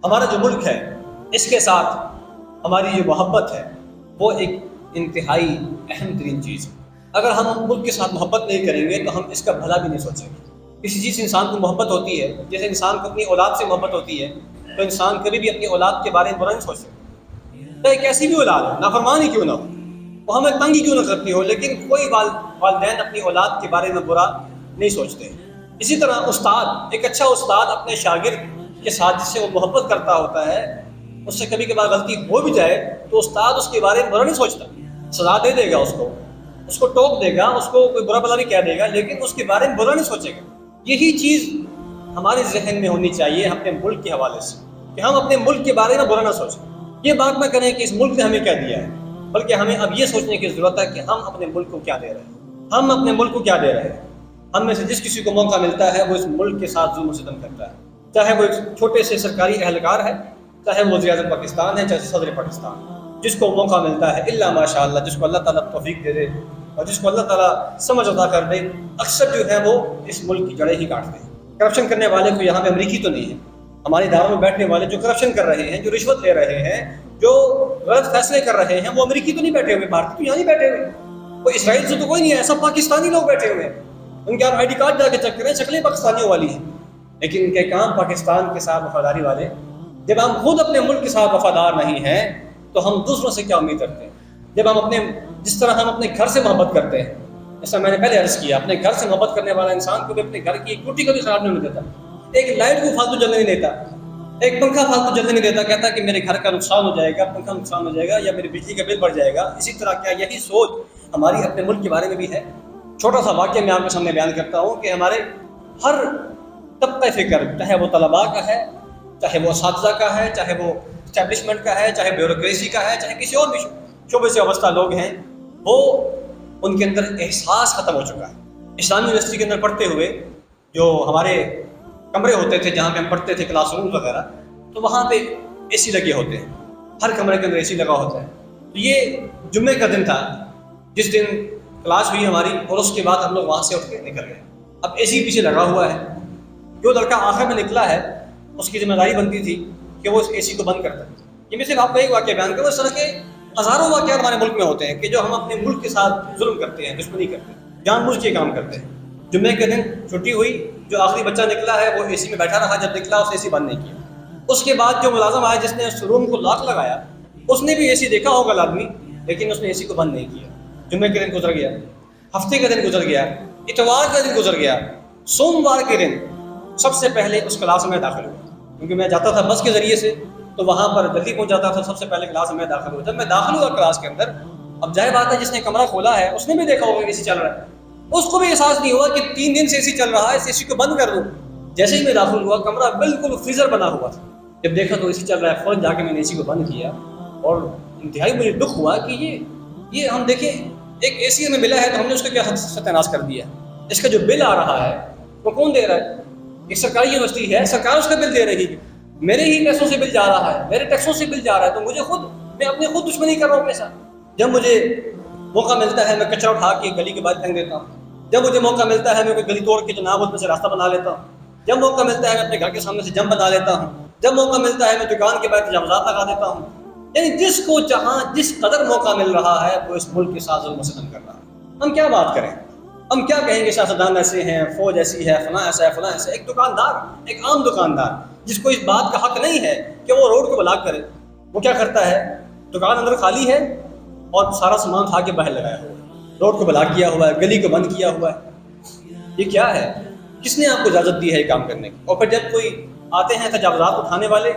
ہمارا جو ملک ہے اس کے ساتھ ہماری جو محبت ہے وہ ایک انتہائی اہم ترین چیز ہے۔ اگر ہم ملک کے ساتھ محبت نہیں کریں گے تو ہم اس کا بھلا بھی نہیں سوچیں گے۔ کسی چیز سے انسان کو محبت ہوتی ہے، جیسے انسان کو اپنی اولاد سے محبت ہوتی ہے، تو انسان کبھی بھی اپنی اولاد کے بارے میں برا نہیں سوچ سکتا۔ تو ایک ایسی بھی اولاد ہے، نافرمان ہی کیوں نہ ہو، وہ ہمیں تنگ ہی کیوں نہ کرتی ہو، لیکن کوئی والدین اپنی اولاد کے بارے میں برا نہیں سوچتے۔ اسی طرح استاد، ایک اچھا استاد اپنے شاگرد کے ساتھ جس سے وہ محبت کرتا ہوتا ہے، اس سے کبھی کبھار غلطی ہو بھی جائے تو استاد اس کے بارے میں برا نہیں سوچتا، سزا دے دے گا، اس کو ٹوک دے گا، اس کو کوئی برا بلا بھی کہہ دے گا، لیکن اس کے بارے میں برا نہیں سوچے گا۔ یہی چیز ہمارے ذہن میں ہونی چاہیے اپنے ملک کے حوالے سے، کہ ہم اپنے ملک کے بارے میں برا نہ سوچیں۔ یہ بات نہ کریں کہ اس ملک نے ہمیں کیا دیا ہے، بلکہ ہمیں اب یہ سوچنے کی ضرورت ہے کہ ہم اپنے ملک کو کیا دے رہے ہیں، ہم اپنے ملک کو کیا دے رہے ہیں۔ ہم میں سے جس کسی کو موقع ملتا ہے وہ اس ملک کے ساتھ ظلم و ستم کرتا ہے، چاہے وہ ایک چھوٹے سے سرکاری اہلکار ہے، چاہے وہ وزیر اعظم پاکستان ہے، چاہے صدر پاکستان۔ جس کو موقع ملتا ہے الا ماشاء اللہ، جس کو اللہ تعالیٰ توفیق دے دے اور جس کو اللہ تعالیٰ سمجھ عطا کر دے، اکثر جو ہے وہ اس ملک کی جڑیں ہی کاٹتے ہیں۔ کرپشن کرنے والے کو یہاں پہ امریکی تو نہیں ہے، ہمارے اداروں میں بیٹھنے والے جو کرپشن کر رہے ہیں، جو رشوت لے رہے ہیں، جو غلط فیصلے کر رہے ہیں، وہ امریکی تو نہیں بیٹھے ہوئے، بھارتی تو یہاں نہیں بیٹھے ہوئے، وہ اسرائیل سے تو کوئی نہیں ہے، سب پاکستانی لوگ بیٹھے ہوئے ہیں۔ ان کے آپ آئی ڈی کارڈ جا کے چیک کریں، شکلیں پاکستانیوں والی ہیں، لیکن ان کے کام پاکستان کے ساتھ وفاداری والے۔ جب ہم خود اپنے ملک کے ساتھ وفادار نہیں ہیں تو ہم دوسروں سے کیا امید کرتے ہیں؟ جب ہم جس طرح ہم اپنے گھر سے محبت کرتے ہیں، جیسا میں نے پہلے عرض کیا، اپنے گھر سے محبت کرنے والا انسان کو بھی اپنے گھر کی ایک ٹوٹی کو بھی خراب نہیں ہونے دیتا، ایک لائٹ کو فالتو جلنے نہیں دیتا، ایک پنکھا فالتو جلنے نہیں دیتا، کہتا کہ میرے گھر کا نقصان ہو جائے گا، پنکھا نقصان ہو جائے گا، یا میری بجلی کا بل بڑھ جائے گا۔ اسی طرح کیا یہی سوچ ہماری اپنے ملک کے بارے میں بھی ہے؟ چھوٹا سا واقعہ میں آپ کے سامنے بیان کرتا ہوں کہ ہمارے ہر طبقہ فکر، چاہے وہ طلباء کا ہے، چاہے وہ اساتذہ کا ہے، چاہے وہ اسٹیبلشمنٹ کا ہے، چاہے بیوروکریسی کا ہے، چاہے کسی اور بھی شعبے سے وابستہ لوگ ہیں، وہ ان کے اندر احساس ختم ہو چکا ہے۔ اسلامی یونیورسٹی کے اندر پڑھتے ہوئے جو ہمارے کمرے ہوتے تھے جہاں پہ ہم پڑھتے تھے، کلاس روم وغیرہ، تو وہاں پہ اے سی لگے ہوتے ہیں، ہر کمرے کے اندر اے سی لگا ہوتا ہے۔ تو یہ جمعے کا دن تھا جس دن کلاس ہوئی ہماری، اور اس کے بعد ہم لوگ وہاں سے اٹھ کے نکل گئے۔ اب اے سی پیچھے لگا ہوا ہے، جو لڑکا آخر میں نکلا ہے اس کی ذمہ داری بنتی تھی کہ وہ اس اے سی کو بند کرتا ہے۔ یہ میں صرف آپ کو ایک واقعہ بیان کروں، اس طرح کے ہزاروں واقعات ہمارے ملک میں ہوتے ہیں کہ جو ہم اپنے ملک کے ساتھ ظلم کرتے ہیں، دشمنی کرتے ہیں، جان بوجھ کے کام کرتے ہیں۔ جمعے کے دن چھٹی ہوئی، جو آخری بچہ نکلا ہے وہ اے سی میں بیٹھا رہا، جب نکلا اس اے سی بند نہیں کیا۔ اس کے بعد جو ملازم آیا جس نے اس روم کو لاک لگایا، اس نے بھی اے سی دیکھا ہوگا لازمی، لیکن اس نے اے سی کو بند نہیں کیا۔ جمعے کے دن گزر گیا، ہفتے کا دن گزر گیا، اتوار کا دن گزر گیا، سوموار کے دن سب سے پہلے اس کلاس میں داخل ہوا، کیونکہ میں جاتا تھا بس کے ذریعے سے، تو وہاں پر جلدی پہنچ جاتا تھا، سب سے پہلے کلاس میں داخل ہوا۔ جب میں داخل ہوا کلاس کے اندر، اب ظاہر بات ہے جس نے کمرہ کھولا ہے اس نے بھی دیکھا ہوگا کہ اے سی چل رہا ہے، اس کو بھی احساس نہیں ہوا کہ 3 دن سے اے سی چل رہا ہے، اس اے سی کو بند کر دوں۔ جیسے ہی میں داخل ہوا، کمرہ بالکل فریزر بنا ہوا تھا، جب دیکھا تو اے سی چل رہا ہے، فوراً جا کے میں نے اے سی کو بند کیا، اور انتہائی مجھے دکھ ہوا کہ یہ ہم دیکھیں ایک اے سی ہمیں ملا ہے تو ہم نے اس کا کیا ستیہ ناش کر دیا۔ اس کا جو بل آ رہا ہے وہ کون دے رہا ہے؟ ایک سرکاری یونیورسٹی ہے، سرکار اس کا بل دے رہی ہے، میرے ہی پیسوں سے بل جا رہا ہے، میرے ٹیکسوں سے بل جا رہا ہے، تو میں اپنے خود دشمنی کر رہا ہوں اپنے ساتھ۔ جب مجھے موقع ملتا ہے میں کچرا اٹھا کے گلی کے باہر پھینک دیتا ہوں، جب مجھے موقع ملتا ہے میں کوئی گلی توڑ کے جناب اس میں سے راستہ بنا لیتا ہوں، جب موقع ملتا ہے میں اپنے گھر کے سامنے سے جم بنا لیتا ہوں، جب موقع ملتا ہے میں دکان کے باہر تجاوزات لگا دیتا ہوں۔ یعنی جس کو جہاں جس قدر موقع مل رہا ہے وہ اس ملک کے ساتھ ظلم و ستم کر رہا ہے۔ ہم کیا بات کریں؟ ہم کیا کہیں گے سیاستدان ایسے ہیں، فوج ایسی ہے، فلاں ایسا ہے، فلاں ایسا ہے۔ ایک دکاندار، ایک عام دکاندار جس کو اس بات کا حق نہیں ہے کہ وہ روڈ کو بلاک کرے، وہ کیا کرتا ہے؟ دکان اندر خالی ہے اور سارا سامان کھا کے باہر لگایا ہوا ہے، روڈ کو بلاک کیا ہوا ہے، گلی کو بند کیا ہوا ہے۔ یہ کیا ہے؟ کس نے آپ کو اجازت دی ہے یہ کام کرنے کی؟ اور پھر جب کوئی آتے ہیں تجاوزات اٹھانے والے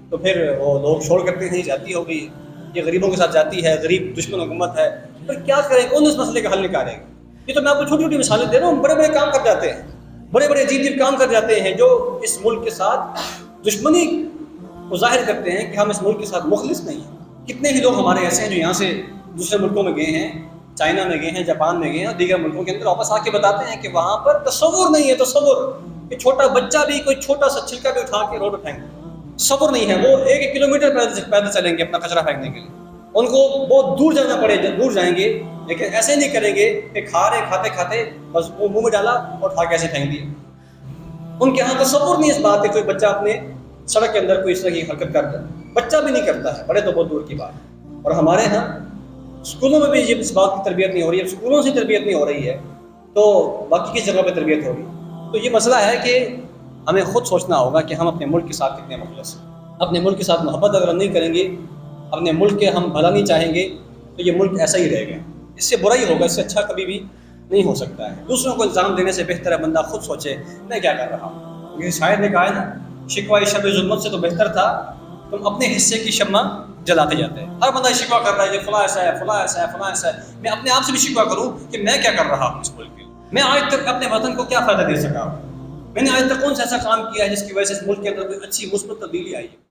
تو پھر وہ لوگ شور کرتے ہیں جاتی ہو گئی، یہ غریبوں کے ساتھ جاتی ہے، غریب دشمن حکومت ہے۔ پھر کیا کریں؟ کون اس مسئلے کا حل نکالے گا؟ یہ تو میں آپ کو چھوٹی چھوٹی مثالیں دے رہا ہوں، بڑے بڑے کام کر جاتے ہیں، بڑے بڑے عجیب کام کر جاتے ہیں جو اس ملک کے ساتھ دشمنی کو ظاہر کرتے ہیں کہ ہم اس ملک کے ساتھ مخلص نہیں ہیں۔ کتنے ہی لوگ ہمارے ایسے ہیں جو یہاں سے دوسرے ملکوں میں گئے ہیں، چائنا میں گئے ہیں، جاپان میں گئے ہیں، اور دیگر ملکوں کے اندر واپس آ کے بتاتے ہیں کہ وہاں پر تصور نہیں ہے، تصور کہ چھوٹا بچہ بھی کوئی چھوٹا سا چھلکا بھی اٹھا کے روڈ پہ پھینک دے، تصور نہیں ہے۔ وہ 1 کلومیٹر پیدل چلیں گے اپنا کچرا پھینکنے کے لیے، ان کو بہت دور جانا پڑے، دور جائیں گے، لیکن ایسے نہیں کریں گے کہ کھا رہے کھاتے کھاتے بس منہ میں ڈالا اور کھا کے ایسے پھینک دیا۔ ان کے ہاں تصور نہیں اس بات کہ کوئی بچہ اپنے سڑک کے اندر کوئی اس طرح کی حرکت کر دے، بچہ بھی نہیں کرتا ہے، بڑے تو بہت دور کی بات ہے۔ اور ہمارے ہاں اسکولوں میں بھی یہ اس بات کی تربیت نہیں ہو رہی ہے، اسکولوں سے تربیت نہیں ہو رہی ہے تو باقی کس جگہ پہ تربیت ہوگی؟ تو یہ مسئلہ ہے کہ ہمیں خود سوچنا ہوگا کہ ہم اپنے ملک کے ساتھ کتنے مخلص ہیں۔ اپنے ملک کے ساتھ محبت اگر ہم نہیں کریں گے، اپنے ملک کے ہم بھلا نہیں چاہیں گے تو یہ ملک ایسا ہی رہے گا، اس سے برا ہی ہوگا، اس سے اچھا کبھی بھی نہیں ہو سکتا ہے۔ دوسروں کو الزام دینے سے بہتر ہے بندہ خود سوچے میں کیا کر رہا ہوں۔ کسی شاعر نے کہا ہے نا، شکوہ شب ظلمت سے تو بہتر تھا تم اپنے حصے کی شمع جلاتے جاتے ہیں۔ ہر بندہ شکوہ کر رہا ہے کہ فلاں ایسا ہے، فلاں ایسا ہے، فلاں ایسا ہے۔ میں اپنے آپ سے بھی شکوہ کروں کہ میں کیا کر رہا ہوں اس ملک میں، میں آج تک اپنے وطن کو کیا فائدہ دے سکا ہوں، میں نے آج تک کون سا ایسا کام کیا ہے جس کی وجہ سے اس ملک کے اندر کوئی اچھی مثبت تبدیلی آئی ہے۔